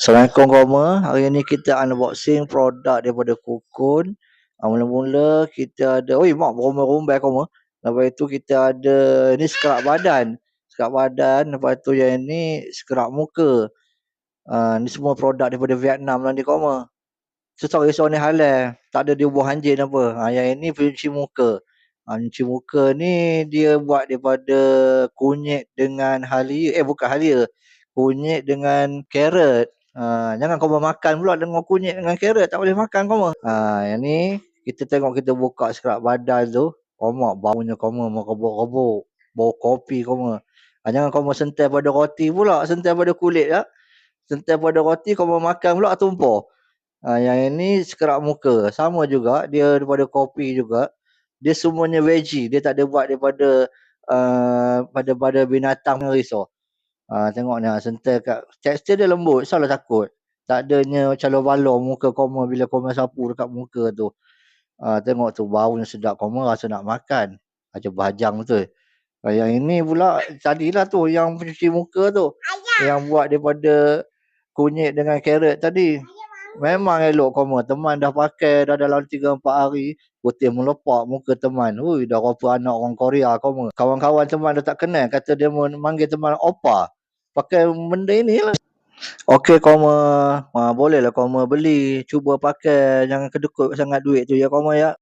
Assalamualaikum koma. Hari ni kita unboxing produk daripada Cocoon. Mula-mula kita ada, oi mak berumbai-rumbai koma. Lepas itu kita ada ni skrap badan. Skrap badan, lepas tu yang ni skrap muka. Ni semua produk daripada Vietnam lah ni koma. Risau ni halal. Tak ada dia buah anjing apa. Yang ini pencuci muka. Pencuci muka ni dia buat daripada kunyit dengan halia. Bukan halia. Kunyit dengan carrot. Jangan kau makan pula dengan kunyit dengan carrot. Tak boleh makan kau. Yang ni kita tengok kita buka skrap badan tu. Komak baunya koma merebuk-rebuk. Bau kopi koma. Jangan kau sentai pada roti pula. Sentai pada kulit ya. Sentai pada roti kau makan pula tumpah. Yang ini skrap muka. Sama juga. Dia daripada kopi juga. Dia semuanya veggie. Dia tak ada buat daripada pada binatang risau. Tengok ni sentai kat tekstur dia lembut. Salah takut. Tak adanya macam balong muka koma bila koma sapu dekat muka tu. Tengok tu baunya sedap koma rasa nak makan. Macam bajang betul. Yang ini pula tadilah tu yang pencuci muka tu. Yang buat daripada kunyit dengan carrot tadi. Memang elok koma. Teman dah pakai dah dalam 3-4 hari. Putih melepak muka teman. Ui, dah rupa anak orang Korea koma. Kawan-kawan teman dah tak kenal. Kata dia manggil teman opa. Pakai benda ini lah. Okey koma. Bolehlah koma beli. Cuba pakai. Jangan kedekut sangat duit tu ya koma ya.